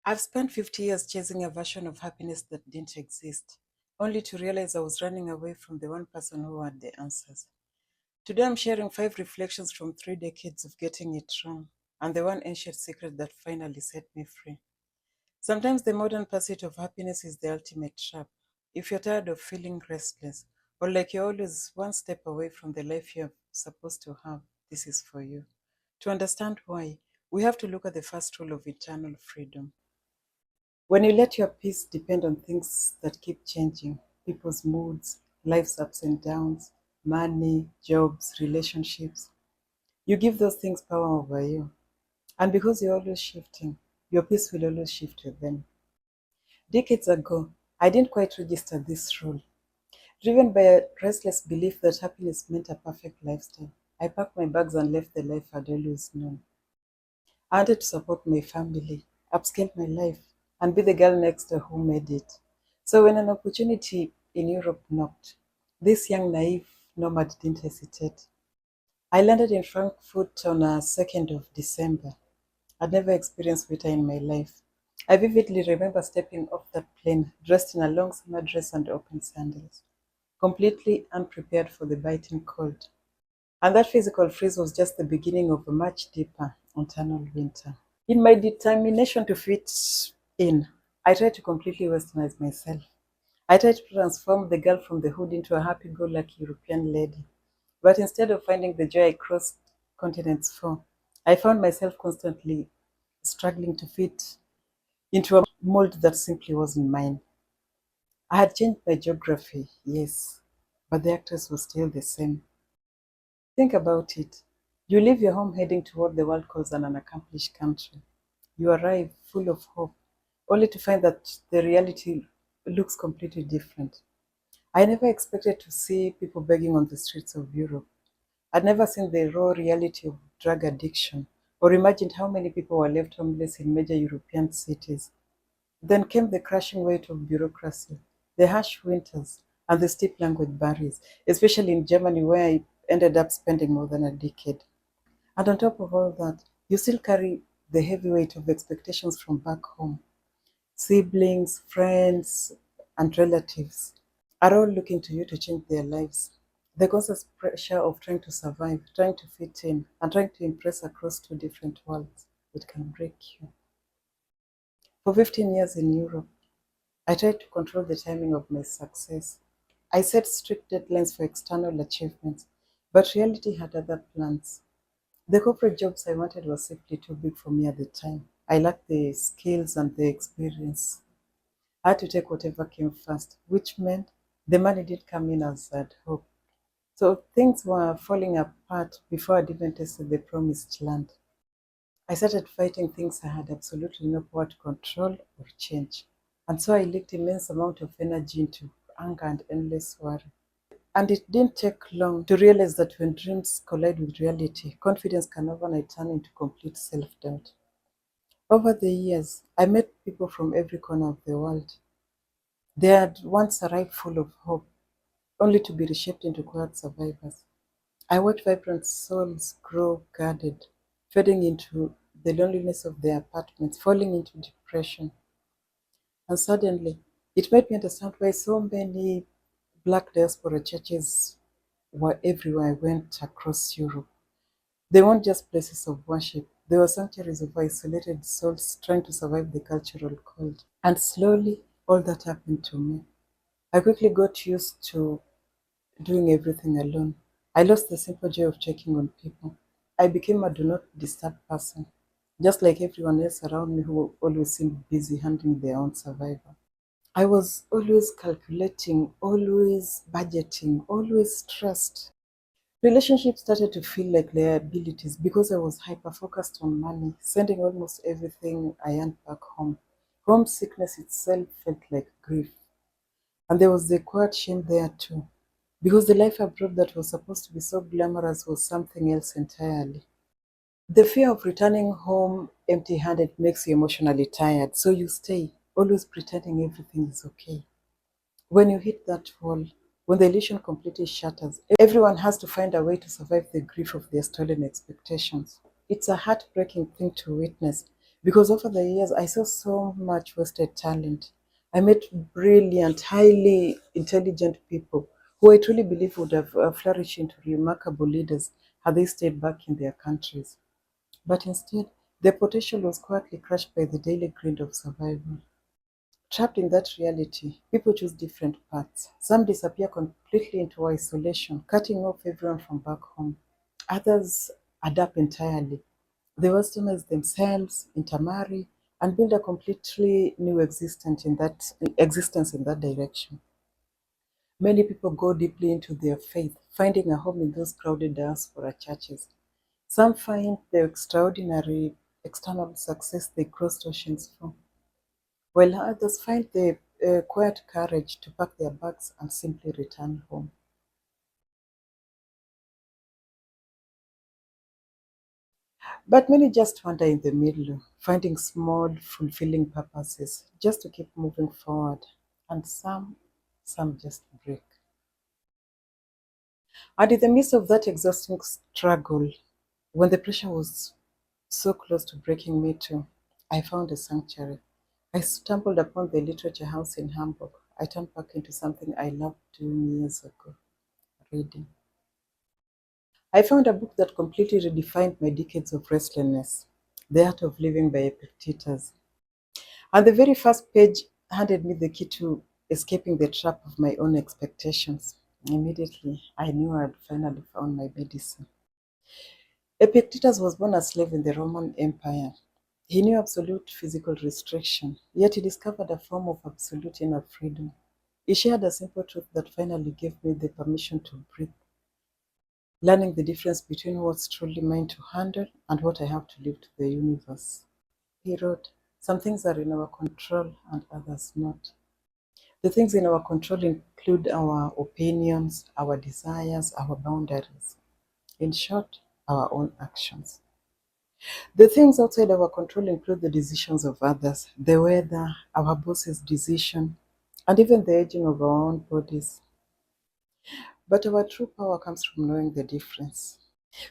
I've spent 50 years chasing a version of happiness that didn't exist, only to realize I was running away from the one person who had the answers. Today I'm sharing 5 reflections from 3 decades of getting it wrong, and the one ancient secret that finally set me free. Sometimes the modern pursuit of happiness is the ultimate trap. If you're tired of feeling restless, or like you're always one step away from the life you're supposed to have, this is for you. To understand why, we have to look at the first rule of eternal freedom. When you let your peace depend on things that keep changing, people's moods, life's ups and downs, money, jobs, relationships, you give those things power over you. And because you're always shifting, your peace will always shift with them. Decades ago, I didn't quite register this rule. Driven by a restless belief that happiness meant a perfect lifestyle, I packed my bags and left the life I'd always known. I wanted to support my family, upscale my life, and be the girl next door who made it. So when an opportunity in Europe knocked, this young naive nomad didn't hesitate. I landed in Frankfurt on a 2nd of December. I'd never experienced winter in my life. I vividly remember stepping off that plane, dressed in a long summer dress and open sandals, completely unprepared for the biting cold. And that physical freeze was just the beginning of a much deeper internal winter. In my determination to fit in, I tried to completely westernize myself. I tried to transform the girl from the hood into a happy-go-lucky European lady. But instead of finding the joy I crossed continents for, I found myself constantly struggling to fit into a mold that simply wasn't mine. I had changed my geography, yes, but the actors were still the same. Think about it. You leave your home heading toward the world calls an unaccomplished country. You arrive full of hope, only to find that the reality looks completely different. I never expected to see people begging on the streets of Europe. I'd never seen the raw reality of drug addiction or imagined how many people were left homeless in major European cities. Then came the crushing weight of bureaucracy, the harsh winters, and the steep language barriers, especially in Germany, where I ended up spending more than a decade. And on top of all that, you still carry the heavy weight of expectations from back home. Siblings, friends, and relatives are all looking to you to change their lives. The constant pressure of trying to survive, trying to fit in, and trying to impress across 2 different worlds, it can break you. For 15 years in Europe, I tried to control the timing of my success. I set strict deadlines for external achievements, but reality had other plans. The corporate jobs I wanted were simply too big for me at the time. I lacked the skills and the experience. I had to take whatever came first, which meant the money did come in as I'd hoped. So things were falling apart before I'd even tasted the promised land. I started fighting things I had absolutely no power to control or change. And so I leaked immense amount of energy into anger and endless worry. And it didn't take long to realize that when dreams collide with reality, confidence can overnight turn into complete self-doubt. Over the years, I met people from every corner of the world. They had once arrived full of hope, only to be reshaped into quiet survivors. I watched vibrant souls grow guarded, fading into the loneliness of their apartments, falling into depression. And suddenly, it made me understand why so many Black diaspora churches were everywhere I went across Europe. They weren't just places of worship, they were sanctuaries of isolated souls trying to survive the cultural cold. And slowly, all that happened to me. I quickly got used to doing everything alone. I lost the simple joy of checking on people. I became a do not disturb person, just like everyone else around me who always seemed busy handling their own survival. I was always calculating, always budgeting, always stressed. Relationships started to feel like liabilities because I was hyper focused on money, sending almost everything I earned back home. Homesickness itself felt like grief. And there was the quiet shame there too, because the life abroad that was supposed to be so glamorous was something else entirely. The fear of returning home empty handed makes you emotionally tired, so you stay, always pretending everything is okay. When you hit that wall, when the illusion completely shatters, everyone has to find a way to survive the grief of their stolen expectations. It's a heartbreaking thing to witness Because over the years, I saw so much wasted talent. I met brilliant, highly intelligent people who I truly believe would have flourished into remarkable leaders had they stayed back in their countries. But instead, their potential was quietly crushed by the daily grind of survival. Trapped in that reality, people choose different paths. Some disappear completely into isolation, cutting off everyone from back home. Others adapt entirely. They westernize themselves, intermarry, and build a completely new existence in that direction. Many people go deeply into their faith, finding a home in those crowded diaspora churches. Some find the extraordinary external success they crossed oceans for, while others find the quiet courage to pack their bags and simply return home. But many just wander in the middle, finding small, fulfilling purposes just to keep moving forward. And some just break. And in the midst of that exhausting struggle, when the pressure was so close to breaking me too, I found a sanctuary. I stumbled upon the literature house in Hamburg. I turned back into something I loved doing years ago, reading. I found a book that completely redefined my decades of restlessness, The Art of Living by Epictetus. And the very first page handed me the key to escaping the trap of my own expectations. Immediately, I knew I had finally found my medicine. Epictetus was born a slave in the Roman Empire. He knew absolute physical restriction, yet he discovered a form of absolute inner freedom. He shared a simple truth that finally gave me the permission to breathe, learning the difference between what's truly mine to handle and what I have to leave to the universe. He wrote, some things are in our control and others not. The things in our control include our opinions, our desires, our boundaries. In short, our own actions. The things outside our control include the decisions of others, the weather, our boss's decision, and even the aging of our own bodies. But our true power comes from knowing the difference.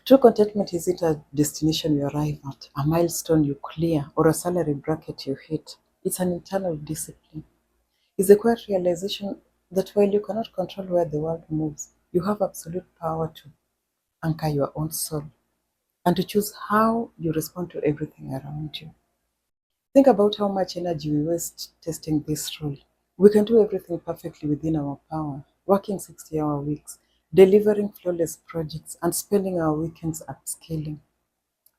True contentment isn't a destination you arrive at, a milestone you clear, or a salary bracket you hit. It's an internal discipline. It's a quiet realization that while you cannot control where the world moves, you have absolute power to anchor your own soul and to choose how you respond to everything around you. Think about how much energy we waste testing this rule. We can do everything perfectly within our power, working 60-hour weeks, delivering flawless projects, and spending our weekends upscaling.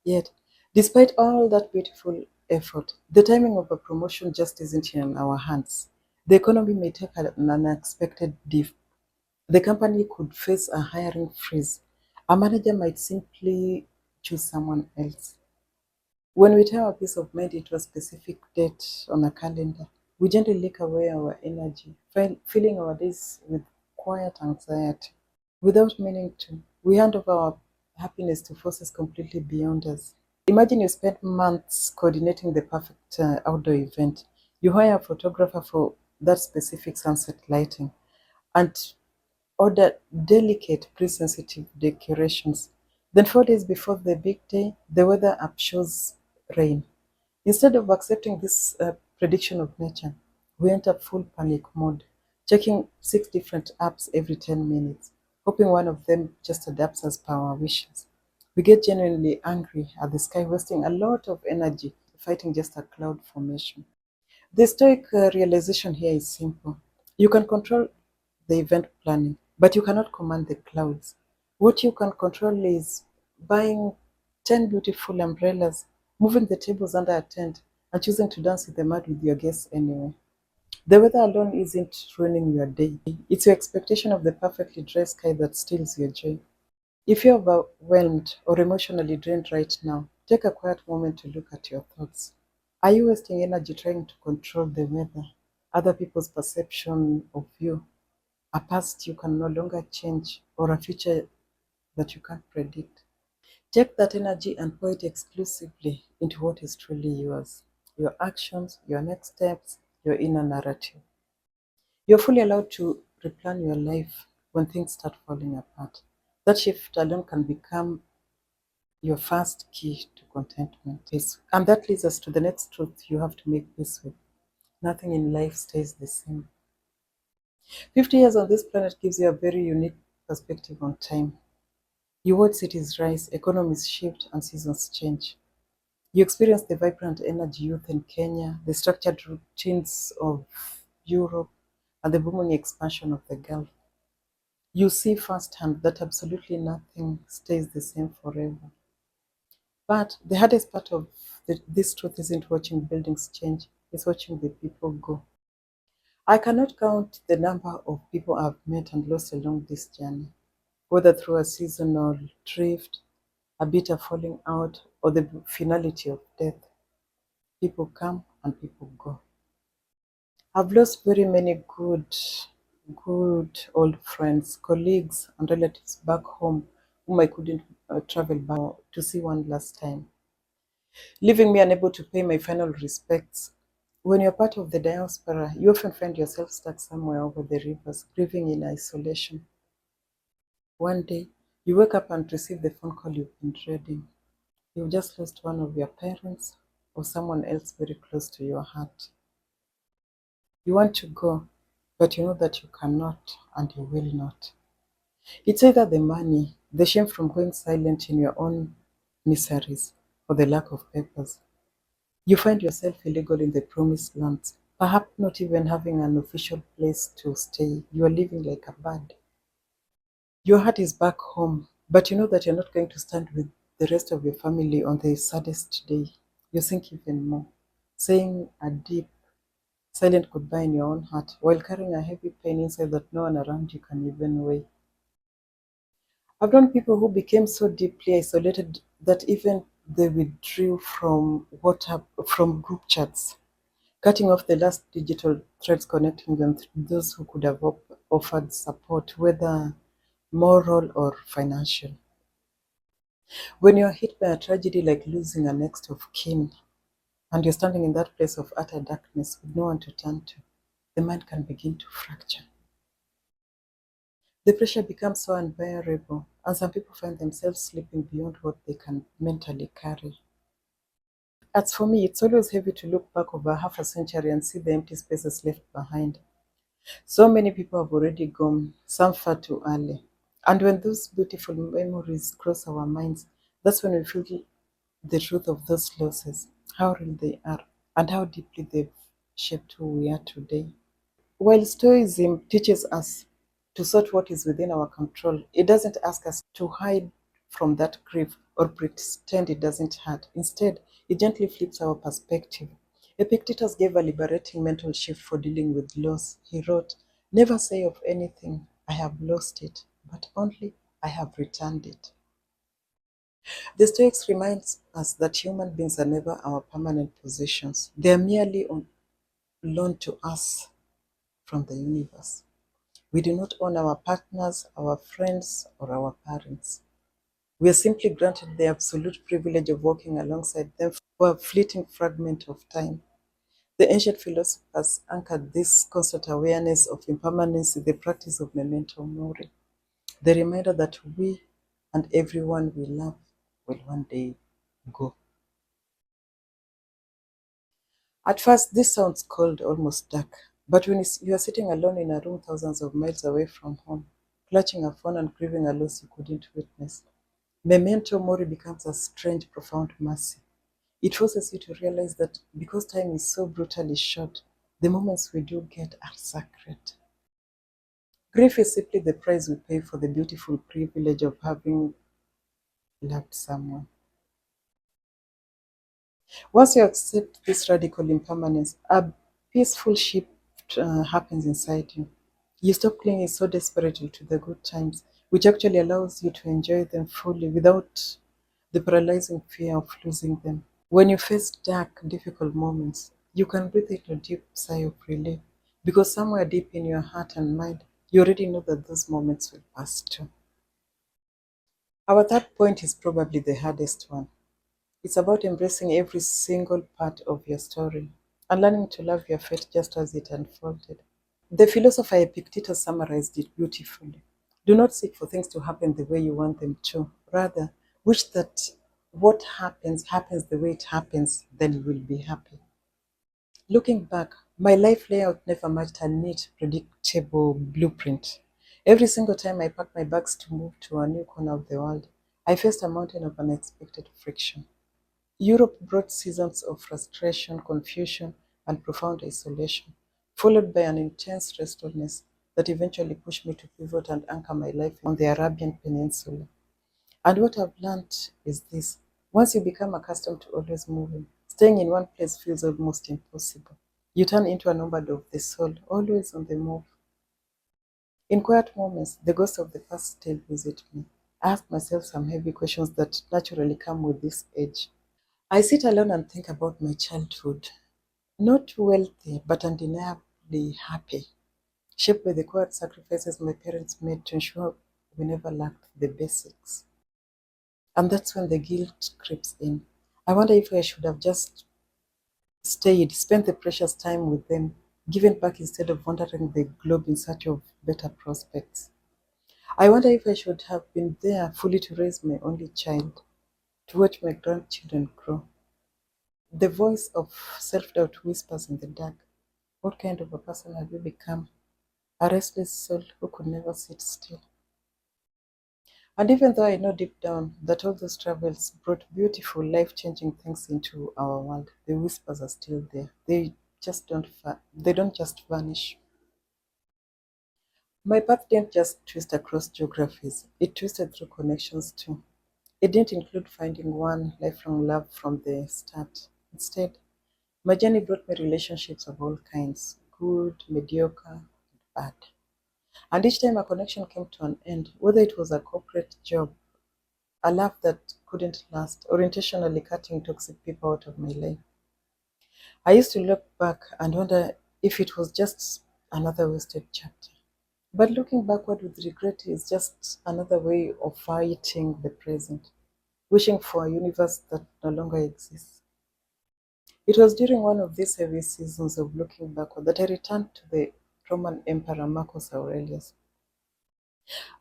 Yet, despite all that beautiful effort, the timing of a promotion just isn't in our hands. The economy may take an unexpected dip. The company could face a hiring freeze. A manager might simply choose someone else. When we tie our peace of mind into a specific date on a calendar, we gently leak away our energy, filling our days with quiet anxiety. Without meaning to, we hand over our happiness to forces completely beyond us. Imagine you spent months coordinating the perfect outdoor event. You hire a photographer for that specific sunset lighting and order delicate, pre-sensitive decorations. Then 4 days before the big day, the weather app shows rain. Instead of accepting this prediction of nature, we enter full panic mode, checking 6 different apps every 10 minutes, hoping one of them just adapts as per our wishes. We get genuinely angry at the sky, wasting a lot of energy fighting just a cloud formation. The Stoic realization here is simple. You can control the event planning, but you cannot command the clouds. What you can control is buying 10 beautiful umbrellas, moving the tables under a tent, and choosing to dance in the mud with your guests anyway. The weather alone isn't ruining your day. It's your expectation of the perfectly dry sky that steals your joy. If you're overwhelmed or emotionally drained right now, take a quiet moment to look at your thoughts. Are you wasting energy trying to control the weather, other people's perception of you, a past you can no longer change, or a future that you can't predict? Take that energy and pour it exclusively into what is truly yours, your actions, your next steps, your inner narrative. You're fully allowed to replan your life when things start falling apart. That shift alone can become your first key to contentment. And that leads us to the next truth you have to make peace with. Nothing in life stays the same. 50 years on this planet gives you a very unique perspective on time. You watch cities rise, economies shift, and seasons change. You experience the vibrant energy youth in Kenya, the structured routines of Europe, and the booming expansion of the Gulf. You see firsthand that absolutely nothing stays the same forever. But the hardest part of this truth isn't watching buildings change, it's watching the people go. I cannot count the number of people I've met and lost along this journey, whether through a seasonal drift, a bitter falling out, or the finality of death. People come and people go. I've lost very many good old friends, colleagues, and relatives back home whom I couldn't travel back to see one last time, leaving me unable to pay my final respects. When you're part of the diaspora, you often find yourself stuck somewhere over the rivers, grieving in isolation. One day, you wake up and receive the phone call you've been dreading. You've just lost one of your parents or someone else very close to your heart. You want to go, but you know that you cannot and you will not. It's either the money, the shame from going silent in your own miseries, or the lack of papers. You find yourself illegal in the promised lands, perhaps not even having an official place to stay. You are living like a bird. Your heart is back home, but you know that you're not going to stand with the rest of your family on the saddest day. You sink even more, saying a deep, silent goodbye in your own heart while carrying a heavy pain inside that no one around you can even weigh. I've known people who became so deeply isolated that even they withdrew from WhatsApp, from group chats, cutting off the last digital threads connecting them to those who could have offered support, whether moral or financial. When you're hit by a tragedy like losing a next of kin, and you're standing in that place of utter darkness with no one to turn to, the mind can begin to fracture. The pressure becomes so unbearable, and some people find themselves slipping beyond what they can mentally carry. As for me, it's always heavy to look back over half a century and see the empty spaces left behind. So many people have already gone, some far too early. And when those beautiful memories cross our minds, that's when we feel the truth of those losses, how real they are, and how deeply they've shaped who we are today. While Stoicism teaches us to sort what is within our control, it doesn't ask us to hide from that grief or pretend it doesn't hurt. Instead, it gently flips our perspective. Epictetus gave a liberating mental shift for dealing with loss. He wrote, "Never say of anything, I have lost it, but only I have returned it." The Stoics reminds us that human beings are never our permanent possessions. They are merely on loan to us from the universe. We do not own our partners, our friends, or our parents. We are simply granted the absolute privilege of walking alongside them for a fleeting fragment of time. The ancient philosophers anchored this constant awareness of impermanence in the practice of memento mori, the reminder that we and everyone we love will one day go. At first, this sounds cold, almost dark, but when you are sitting alone in a room thousands of miles away from home, clutching a phone and grieving a loss you couldn't witness, memento mori becomes a strange, profound mercy. It forces you to realize that because time is so brutally short, the moments we do get are sacred. Grief is simply the price we pay for the beautiful privilege of having loved someone. Once you accept this radical impermanence, a peaceful shift happens inside you. You stop clinging so desperately to the good times, which actually allows you to enjoy them fully without the paralyzing fear of losing them. When you face dark, difficult moments, you can breathe in a deep sigh of relief because somewhere deep in your heart and mind, you already know that those moments will pass too. Our third point is probably the hardest one. It's about embracing every single part of your story and learning to love your fate just as it unfolded. The philosopher Epictetus summarized it beautifully. Do not seek for things to happen the way you want them to. Rather, wish that what happens, happens the way it happens, then you will be happy. Looking back, my life layout never matched a neat, predictable blueprint. Every single time I packed my bags to move to a new corner of the world, I faced a mountain of unexpected friction. Europe brought seasons of frustration, confusion, and profound isolation, followed by an intense restlessness that eventually pushed me to pivot and anchor my life on the Arabian Peninsula. And what I've learned is this: once you become accustomed to always moving, staying in one place feels almost impossible. You turn into a nomad of the soul, always on the move. In quiet moments, the ghosts of the past still visit me. I ask myself some heavy questions that naturally come with this age. I sit alone and think about my childhood. Not wealthy, but undeniably happy, shaped by the quiet sacrifices my parents made to ensure we never lacked the basics. And that's when the guilt creeps in. I wonder if I should have just stayed, spent the precious time with them, given back instead of wandering the globe in search of better prospects. I wonder if I should have been there fully to raise my only child, to watch my grandchildren grow. The voice of self doubt whispers in the dark. What kind of a person have you become? A restless soul who could never sit still. And even though I know deep down that all those travels brought beautiful, life changing things into our world, the whispers are still there. They don't just vanish. My path didn't just twist across geographies, it twisted through connections too. It didn't include finding one lifelong love from the start. Instead, my journey brought me relationships of all kinds, good, mediocre, and bad. And each time a connection came to an end, whether it was a corporate job, a love that couldn't last, or intentionally cutting toxic people out of my life, I used to look back and wonder if it was just another wasted chapter. But looking backward with regret is just another way of fighting the present, wishing for a universe that no longer exists. It was during one of these heavy seasons of looking backward that I returned to the Roman Emperor Marcus Aurelius.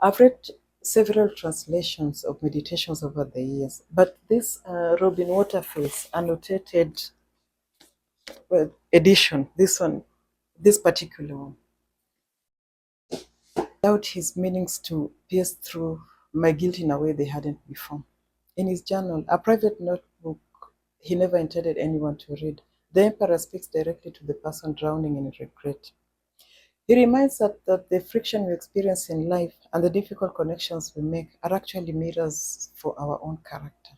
I've read several translations of meditations over the years, but this Robin Waterfield's annotated edition, this particular one, allowed his meanings to pierce through my guilt in a way they hadn't before. In his journal, a private notebook he never intended anyone to read, the emperor speaks directly to the person drowning in regret. He reminds us that the friction we experience in life and the difficult connections we make are actually mirrors for our own character.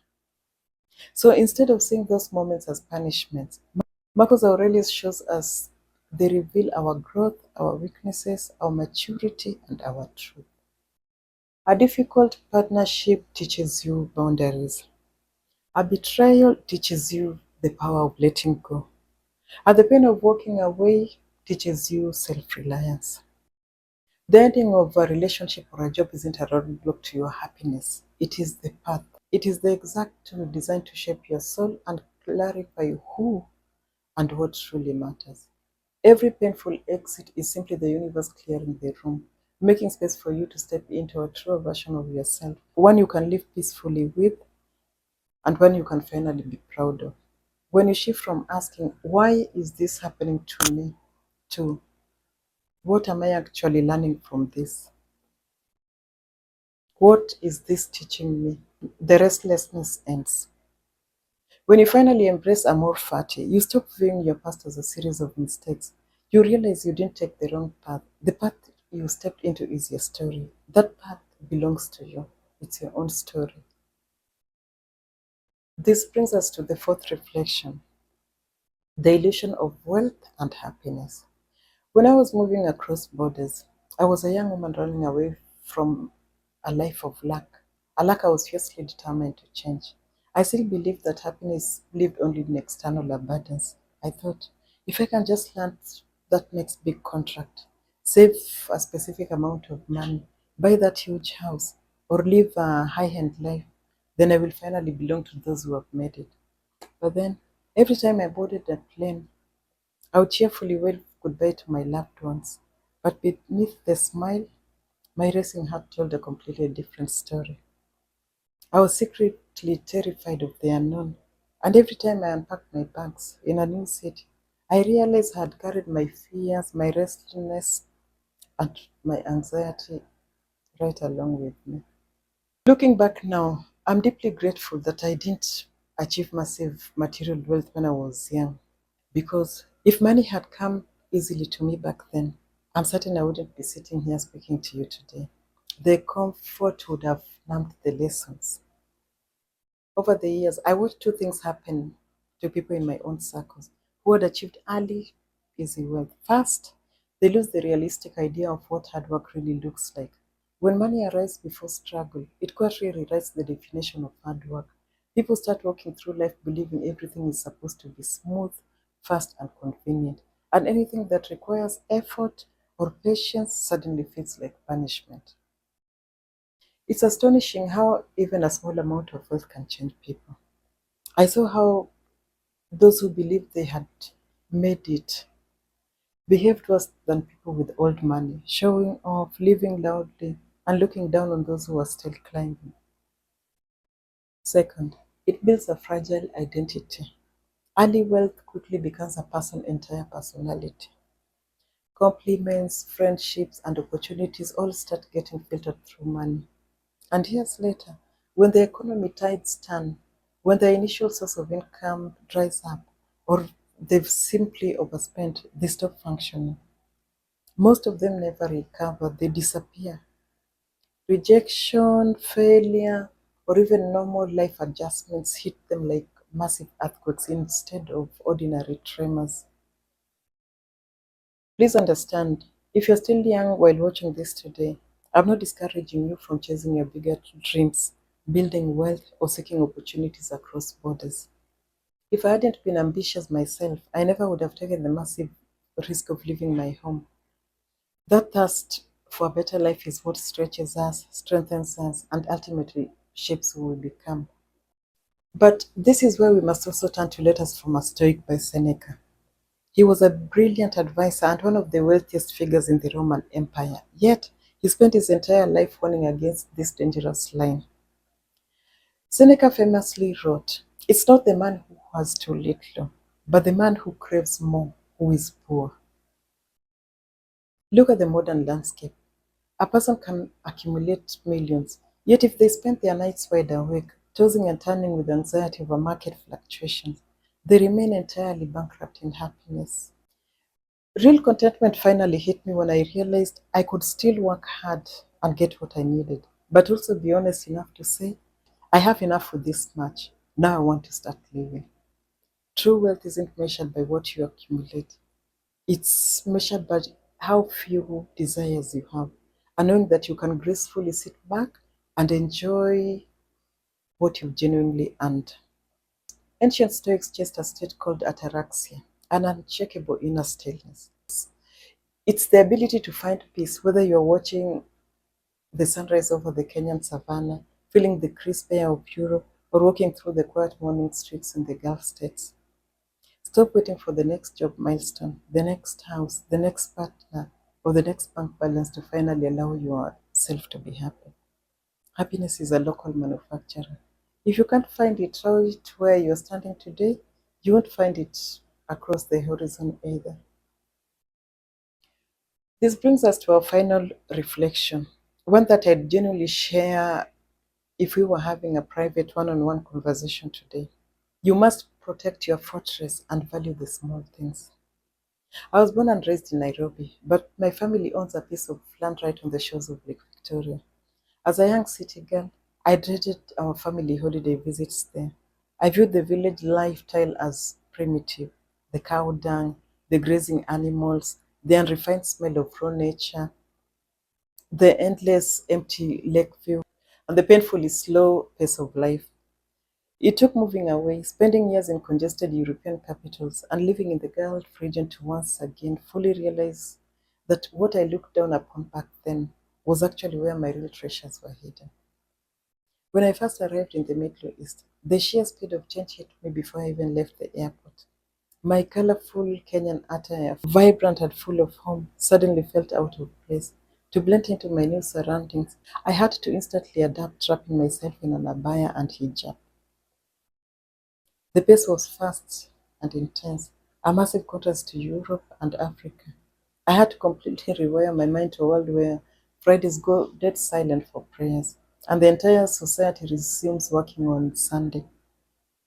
So instead of seeing those moments as punishments, Marcus Aurelius shows us they reveal our growth, our weaknesses, our maturity, and our truth. A difficult partnership teaches you boundaries. A betrayal teaches you the power of letting go. And the pain of walking away teaches you self reliance. The ending of a relationship or a job isn't a roadblock to your happiness, it is the path. It is the exact tool designed to shape your soul and clarify who and what truly matters. Every painful exit is simply the universe clearing the room, making space for you to step into a truer version of yourself, one you can live peacefully with and one you can finally be proud of. When you shift from asking, why is this happening to me, to what am I actually learning from this? What is this teaching me? The restlessness ends. When you finally embrace Amor Fati, you stop viewing your past as a series of mistakes. You realize you didn't take the wrong path. The path you stepped into is your story. That path belongs to you. It's your own story. This brings us to the fourth reflection: the illusion of wealth and happiness. When I was moving across borders, I was a young woman running away from a life of lack, a lack I was fiercely determined to change. I still believed that happiness lived only in external abundance. I thought, if I can just land that next big contract, save a specific amount of money, buy that huge house, or live a high-end life, then I will finally belong to those who have made it. But then, every time I boarded a plane, I would cheerfully wave goodbye to my loved ones. But beneath the smile, my racing heart told a completely different story. I was absolutely terrified of the unknown. And every time I unpacked my bags in a new city, I realized I had carried my fears, my restlessness, and my anxiety right along with me. Looking back now, I'm deeply grateful that I didn't achieve massive material wealth when I was young. Because if money had come easily to me back then, I'm certain I wouldn't be sitting here speaking to you today. The comfort would have numbed the lessons. Over the years, I watched two things happen to people in my own circles who had achieved early, easy wealth. First, they lose the realistic idea of what hard work really looks like. When money arrives before struggle, it quietly rewrites the definition of hard work. People start walking through life believing everything is supposed to be smooth, fast, and convenient, and anything that requires effort or patience suddenly feels like punishment. It's astonishing how even a small amount of wealth can change people. I saw how those who believed they had made it behaved worse than people with old money, showing off, living loudly, and looking down on those who were still climbing. Second, it builds a fragile identity. Early wealth quickly becomes a person's entire personality. Compliments, friendships, and opportunities all start getting filtered through money. And years later, when the economy tides turn, when their initial source of income dries up, or they've simply overspent, they stop functioning. Most of them never recover, they disappear. Rejection, failure, or even normal life adjustments hit them like massive earthquakes instead of ordinary tremors. Please understand, if you're still young while watching this today, I'm not discouraging you from chasing your bigger dreams, building wealth, or seeking opportunities across borders. If I hadn't been ambitious myself, I never would have taken the massive risk of leaving my home. That thirst for a better life is what stretches us, strengthens us, and ultimately shapes who we become. But this is where we must also turn to letters from a Stoic by Seneca. He was a brilliant advisor and one of the wealthiest figures in the Roman Empire. Yet, he spent his entire life warning against this dangerous line. Seneca famously wrote, "It's not the man who has too little, but the man who craves more who is poor." Look at the modern landscape. A person can accumulate millions, yet if they spend their nights wide awake, tossing and turning with anxiety over market fluctuations, they remain entirely bankrupt in happiness. Real contentment finally hit me when I realized I could still work hard and get what I needed, but also be honest enough to say, I have enough for this much. Now I want to start living. True wealth isn't measured by what you accumulate, it's measured by how few desires you have, and knowing that you can gracefully sit back and enjoy what you've genuinely earned. Ancient Stoics chased a state called ataraxia, an unshakable inner stillness. It's the ability to find peace, whether you're watching the sunrise over the Kenyan savannah, feeling the crisp air of Europe, or walking through the quiet morning streets in the Gulf states. Stop waiting for the next job milestone, the next house, the next partner, or the next bank balance to finally allow yourself to be happy. Happiness is a local manufacturer. If you can't find it right where you're standing today, you won't find it across the horizon either. This brings us to our final reflection, one that I'd genuinely share if we were having a private one on one conversation today. You must protect your fortress and value the small things. I was born and raised in Nairobi, but my family owns a piece of land right on the shores of Lake Victoria. As a young city girl, I dreaded our family holiday visits there. I viewed the village lifestyle as primitive: the cow dung, the grazing animals, the unrefined smell of raw nature, the endless empty lake view, and the painfully slow pace of life. It took moving away, spending years in congested European capitals, and living in the Gulf region to once again fully realize that what I looked down upon back then was actually where my real treasures were hidden. When I first arrived in the Middle East, the sheer speed of change hit me before I even left the airport. My colorful Kenyan attire, vibrant and full of home, suddenly felt out of place. To blend into my new surroundings, I had to instantly adapt, wrapping myself in an abaya and hijab. The pace was fast and intense, a massive contrast to Europe and Africa. I had to completely rewire my mind to a world where Fridays go dead silent for prayers, and the entire society resumes working on Sunday.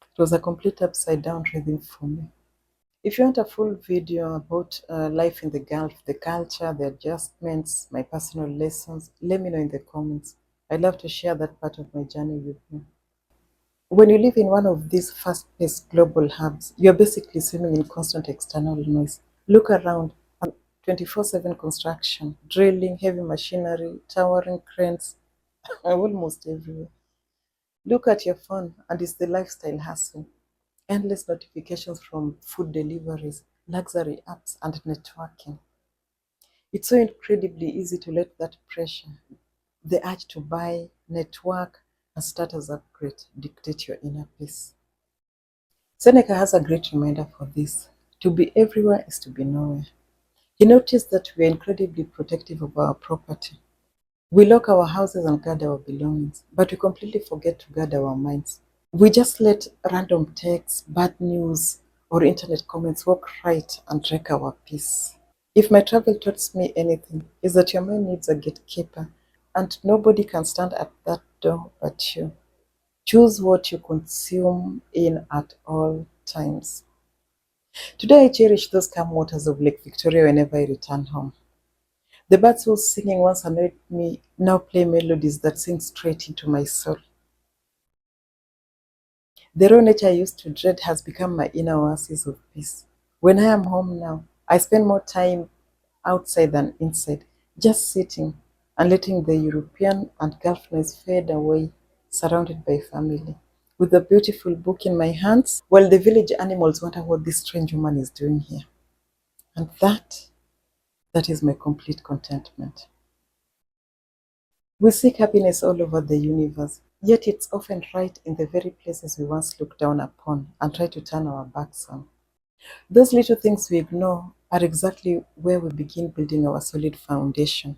It was a complete upside down rhythm for me. If you want a full video about life in the Gulf, the culture, the adjustments, my personal lessons, let me know in the comments. I'd love to share that part of my journey with you. When you live in one of these fast-paced global hubs, you're basically swimming in constant external noise. Look around, 24/7 construction, drilling, heavy machinery, towering cranes, almost everywhere. Look at your phone, and it's the lifestyle hustle. Endless notifications from food deliveries, luxury apps, and networking. It's so incredibly easy to let that pressure, the urge to buy, network, and status upgrade dictate your inner peace. Seneca has a great reminder for this. To be everywhere is to be nowhere. He noticed that we are incredibly protective of our property. We lock our houses and guard our belongings, but we completely forget to guard our minds. We just let random texts, bad news, or internet comments walk right and wreck our peace. If my travel taught me anything, is that your mind needs a gatekeeper, and nobody can stand at that door but you. Choose what you consume in at all times. Today I cherish those calm waters of Lake Victoria whenever I return home. The birds whose singing once annoyed me now play melodies that sing straight into my soul. The raw nature I used to dread has become my inner oasis of peace. When I am home now, I spend more time outside than inside, just sitting and letting the European and Gulf noise fade away, surrounded by family, with a beautiful book in my hands, while the village animals wonder what this strange woman is doing here. And that is my complete contentment. We seek happiness all over the universe, yet it's often right in the very places we once looked down upon and try to turn our backs on. Those little things we ignore are exactly where we begin building our solid foundation.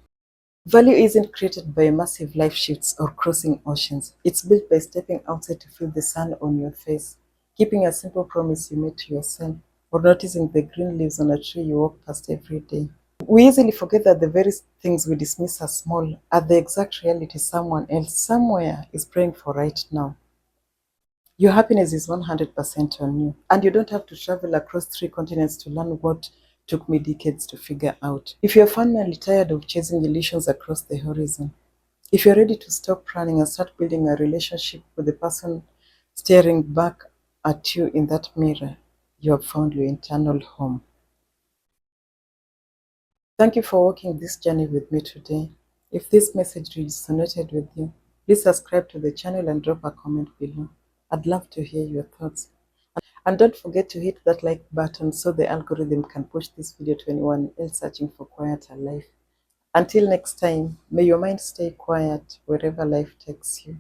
Value isn't created by massive life shifts or crossing oceans. It's built by stepping outside to feel the sun on your face, keeping a simple promise you made to yourself, or noticing the green leaves on a tree you walk past every day. We easily forget that the very things we dismiss as small are the exact reality someone else somewhere is praying for right now. Your happiness is 100% on you, and you don't have to travel across 3 continents to learn what took me decades to figure out. If you're finally tired of chasing illusions across the horizon, if you're ready to stop running and start building a relationship with the person staring back at you in that mirror, you have found your internal home. Thank you for walking this journey with me today. If this message resonated with you, please subscribe to the channel and drop a comment below. I'd love to hear your thoughts. And don't forget to hit that like button so the algorithm can push this video to anyone else searching for quieter life. Until next time, may your mind stay quiet wherever life takes you.